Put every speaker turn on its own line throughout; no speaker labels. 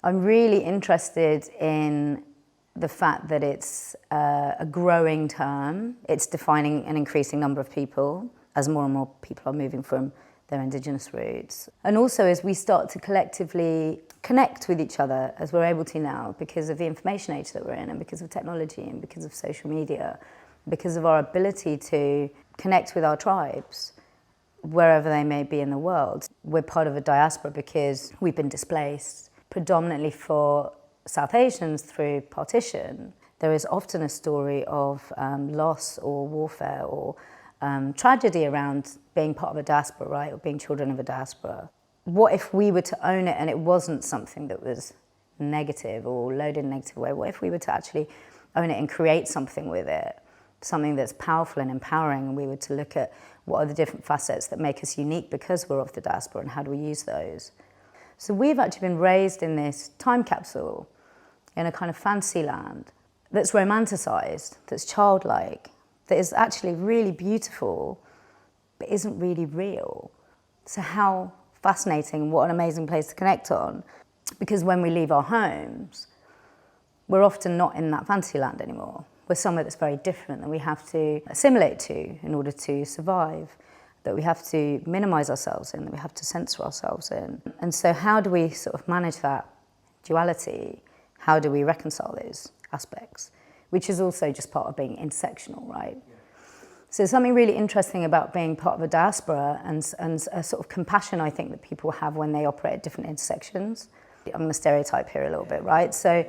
I'm really interested in the fact that it's a growing term. It's defining an increasing number of people as more and more people are moving from their Indigenous roots. And also as we start to collectively connect with each other, as we're able to now, because of the information age that we're in and because of technology and because of social media, because of our ability to connect with our tribes, wherever they may be in the world. We're part of a diaspora because we've been displaced, predominantly for South Asians through partition. There is often a story of loss or warfare or tragedy around being part of a diaspora, right, or being children of a diaspora. What if we were to own it and it wasn't something that was negative or loaded in a negative way? What if we were to actually own it and create something with it, something that's powerful and empowering, and we were to look at what are the different facets that make us unique because we're of the diaspora and how do we use those? So we've actually been raised in this time capsule in a kind of fantasy land that's romanticized, that's childlike, that is actually really beautiful, but isn't really real. So how fascinating and what an amazing place to connect on. Because when we leave our homes, we're often not in that fantasy land anymore. We're somewhere that's very different that we have to assimilate to in order to survive, that we have to minimize ourselves in, that we have to censor ourselves in. And so how do we sort of manage that duality? How do we reconcile those aspects? Which is also just part of being intersectional, right? Yeah. So something really interesting about being part of a diaspora and a sort of compassion I think that people have when they operate at different intersections. I'm going to stereotype here a little bit, right? So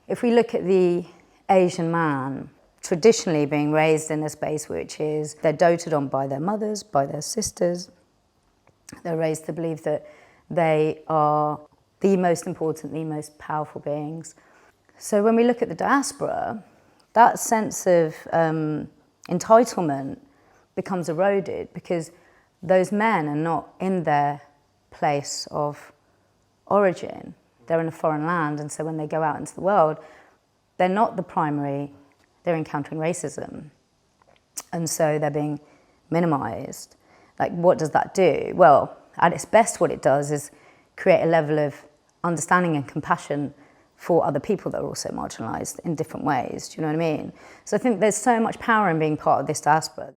if we look at the Asian man, traditionally being raised in a space which is, they're doted on by their mothers, by their sisters. They're raised to believe that they are the most important, the most powerful beings. So when we look at the diaspora, that sense of entitlement becomes eroded because those men are not in their place of origin. They're in a foreign land, and so when they go out into the world, they're not the primary, they're encountering racism. And so they're being minimized. Like, what does that do? Well, at its best, what it does is create a level of understanding and compassion for other people that are also marginalized in different ways. Do you know what I mean? So I think there's so much power in being part of this diaspora.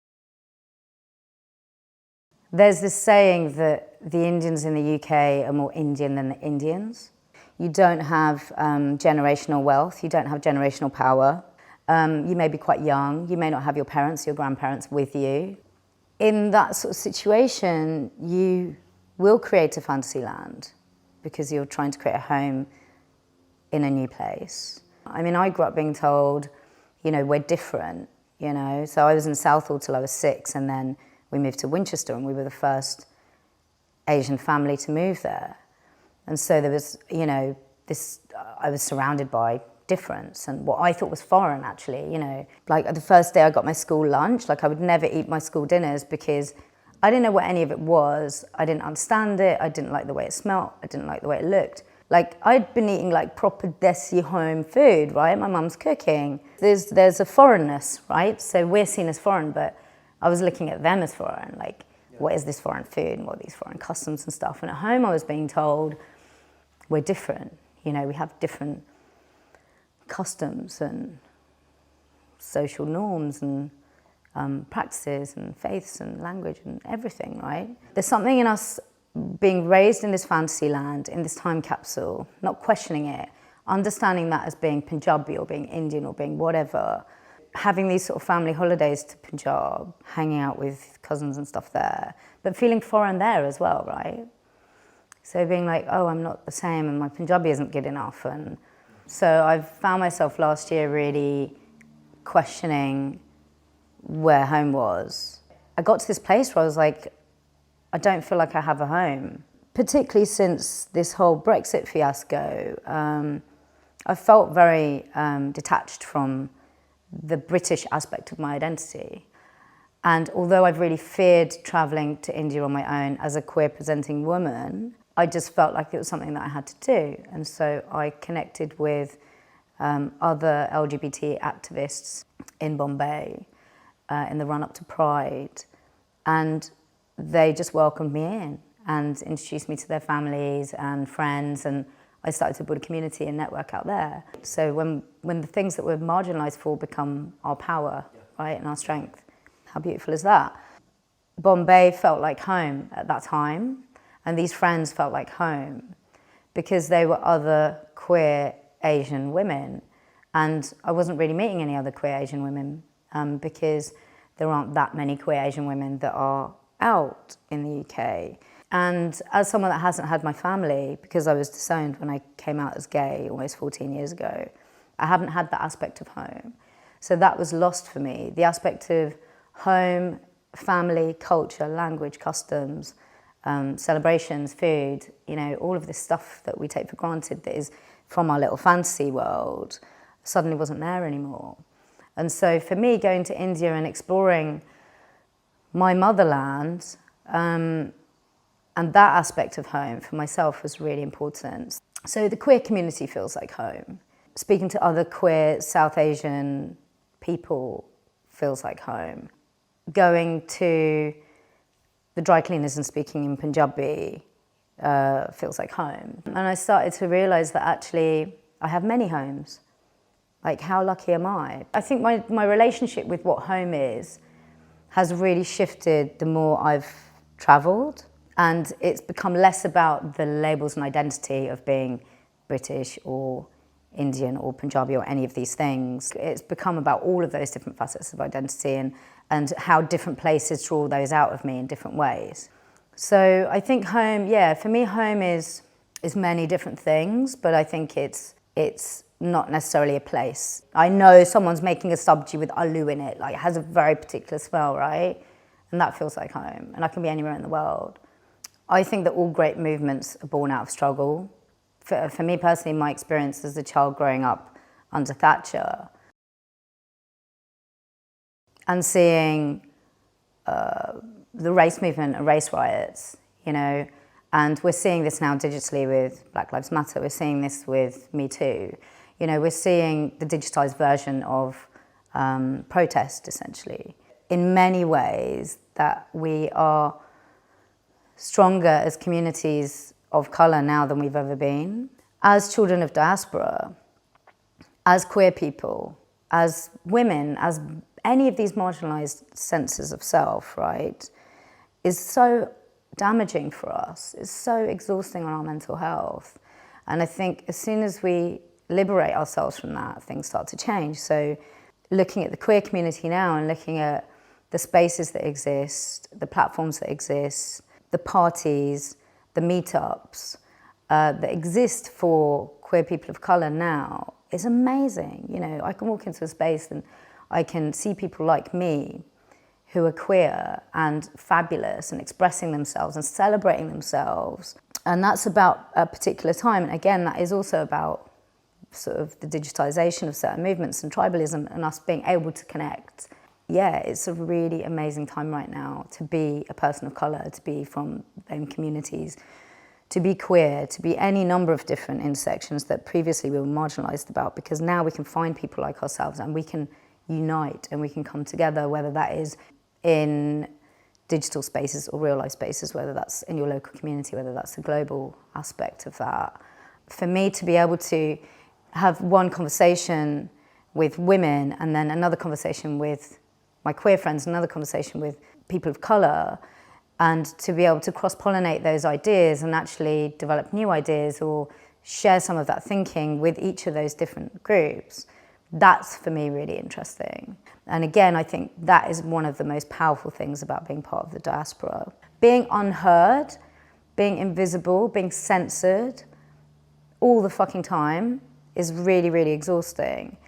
There's this saying that the Indians in the UK are more Indian than the Indians. You don't have generational wealth, you don't have generational power. You may be quite young, you may not have your parents, your grandparents with you. In that sort of situation, you will create a fantasy land because you're trying to create a home in a new place. I mean, I grew up being told, you know, we're different, you know. So I was in Southall till I was 6, and then we moved to Winchester, and we were the first Asian family to move there. And so there was, you know, this, I was surrounded by difference and what I thought was foreign, actually, you know. Like the first day I got my school lunch, like I would never eat my school dinners because I didn't know what any of it was. I didn't understand it. I didn't like the way it smelled. I didn't like the way it looked. Like I'd been eating like proper desi home food, right? My mum's cooking. There's a foreignness, right? So we're seen as foreign, but I was looking at them as foreign. Like, what is this foreign food and what are these foreign customs and stuff? And at home I was being told, we're different. You know, we have different customs and social norms and practices and faiths and language and everything, right? There's something in us being raised in this fantasy land, in this time capsule, not questioning it, understanding that as being Punjabi or being Indian or being whatever, having these sort of family holidays to Punjab, hanging out with cousins and stuff there, but feeling foreign there as well, right? So being like, oh, I'm not the same and my Punjabi isn't good enough. And so I've found myself last year really questioning where home was. I got to this place where I was like, I don't feel like I have a home. Particularly since this whole Brexit fiasco, I felt very detached from the British aspect of my identity. And although I've really feared travelling to India on my own as a queer presenting woman, I just felt like it was something that I had to do. And so I connected with other LGBT activists in Bombay in the run-up to Pride. And they just welcomed me in and introduced me to their families and friends. And I started to build a community and network out there. So when the things that we're marginalised for become our power, right, and our strength, how beautiful is that? Bombay felt like home at that time, and these friends felt like home because they were other queer Asian women. And I wasn't really meeting any other queer Asian women because there aren't that many queer Asian women that are out in the UK. And as someone that hasn't had my family, because I was disowned when I came out as gay almost 14 years ago, I haven't had that aspect of home. So that was lost for me. The aspect of home, family, culture, language, customs, celebrations, food, you know, all of this stuff that we take for granted that is from our little fantasy world suddenly wasn't there anymore. And so for me, going to India and exploring my motherland, and that aspect of home for myself was really important. So the queer community feels like home. Speaking to other queer South Asian people feels like home. Going to the dry cleaners and speaking in Punjabi feels like home. And I started to realise that actually I have many homes. Like, how lucky am I? I think my relationship with what home is has really shifted the more I've travelled. And it's become less about the labels and identity of being British or Indian or Punjabi or any of these things. It's become about all of those different facets of identity and how different places draw those out of me in different ways. So I think home, yeah, for me home is many different things, but I think it's not necessarily a place. I know someone's making a sabji with aloo in it, like it has a very particular smell, right? And that feels like home, and I can be anywhere in the world. I think that all great movements are born out of struggle. For me personally, my experience as a child growing up under Thatcher and seeing the race movement and race riots, you know, and we're seeing this now digitally with Black Lives Matter, we're seeing this with Me Too. You know, we're seeing the digitized version of protest, essentially. In many ways, that we are stronger as communities of colour now than we've ever been. As children of diaspora, as queer people, as women, as any of these marginalised senses of self, right, is so damaging for us. It's so exhausting on our mental health. And I think as soon as we liberate ourselves from that, things start to change. So looking at the queer community now and looking at the spaces that exist, the platforms that exist, the parties, the meetups that exist for queer people of colour now is amazing. You know, I can walk into a space and I can see people like me who are queer and fabulous and expressing themselves and celebrating themselves. And that's about a particular time. And again, that is also about sort of the digitisation of certain movements and tribalism and us being able to connect. Yeah, it's a really amazing time right now to be a person of colour, to be from BAME communities, to be queer, to be any number of different intersections that previously we were marginalised about, because now we can find people like ourselves and we can unite and we can come together, whether that is in digital spaces or real life spaces, whether that's in your local community, whether that's a global aspect of that. For me to be able to have one conversation with women and then another conversation with my queer friends, another conversation with people of colour, and to be able to cross-pollinate those ideas and actually develop new ideas or share some of that thinking with each of those different groups, that's for me really interesting. And again, I think that is one of the most powerful things about being part of the diaspora. Being unheard, being invisible, being censored all the fucking time is really, really exhausting.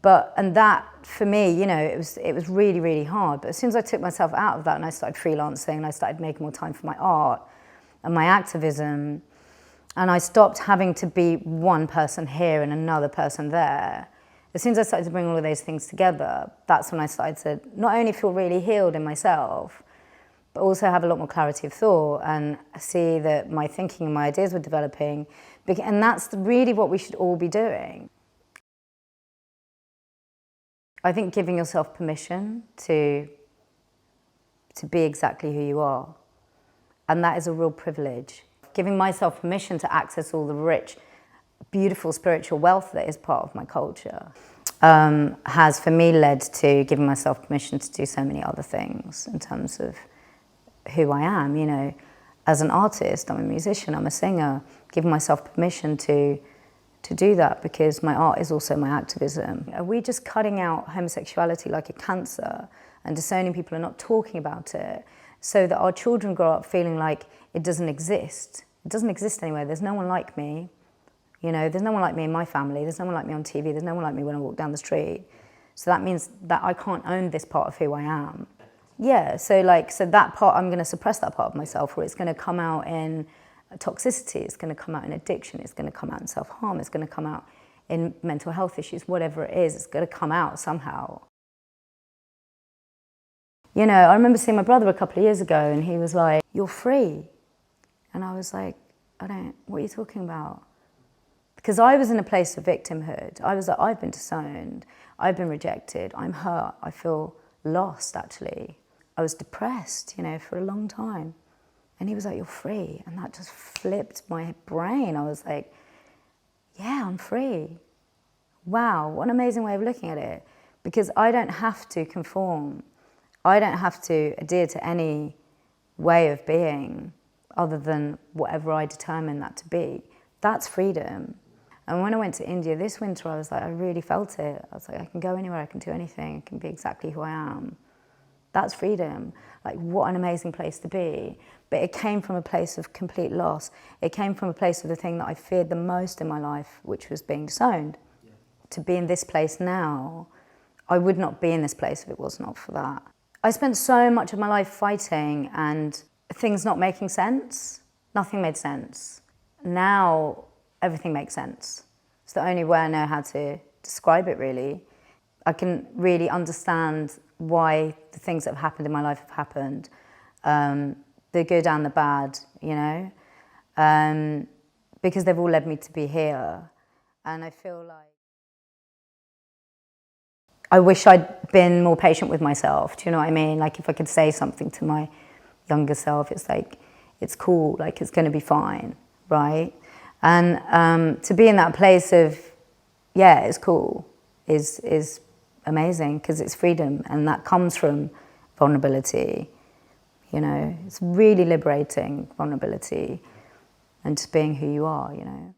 And that, for me, you know, it was really, really hard. But as soon as I took myself out of that and I started freelancing and I started making more time for my art and my activism, and I stopped having to be one person here and another person there, as soon as I started to bring all of those things together, that's when I started to not only feel really healed in myself, but also have a lot more clarity of thought and see that my thinking and my ideas were developing. And that's really what we should all be doing. I think giving yourself permission to be exactly who you are. And that is a real privilege. Giving myself permission to access all the rich beautiful spiritual wealth that is part of my culture has for me led to giving myself permission to do so many other things in terms of who I am, you know. As an artist, I'm a musician, I'm a singer, giving myself permission to do that because my art is also my activism. Are we just cutting out homosexuality like a cancer and disowning people and not talking about it so that our children grow up feeling like it doesn't exist? It doesn't exist anywhere. There's no one like me. You know, there's no one like me in my family. There's no one like me on TV. There's no one like me when I walk down the street. So that means that I can't own this part of who I am. Yeah, so that part, I'm going to suppress that part of myself, or it's going to come out in toxicity, it's going to come out in addiction, it's going to come out in self-harm, it's going to come out in mental health issues, whatever it is, it's going to come out somehow. You know, I remember seeing my brother a couple of years ago and he was like, "You're free." And I was like, what are you talking about? Because I was in a place of victimhood. I was like, I've been disowned, I've been rejected, I'm hurt, I feel lost actually. I was depressed, you know, for a long time. And he was like, "You're free." And that just flipped my brain. I was like, yeah, I'm free. Wow, what an amazing way of looking at it. Because I don't have to conform. I don't have to adhere to any way of being other than whatever I determine that to be. That's freedom. And when I went to India this winter, I was like, I really felt it. I was like, I can go anywhere, I can do anything, I can be exactly who I am. That's freedom. Like, what an amazing place to be. But it came from a place of complete loss. It came from a place of the thing that I feared the most in my life, which was being disowned. Yeah. To be in this place now, I would not be in this place if it was not for that. I spent so much of my life fighting and things not making sense. Nothing made sense. Now, everything makes sense. It's the only way I know how to describe it, really. I can really understand why the things that have happened in my life have happened, the good and the bad, you know, because they've all led me to be here. And I feel like I wish I'd been more patient with myself. Do you know what I mean? Like, if I could say something to my younger self, it's like, it's cool, like, it's going to be fine, right? And to be in that place of, yeah, it's cool, is amazing, because it's freedom, and that comes from vulnerability. You know, it's really liberating, vulnerability, and just being who you are, you know.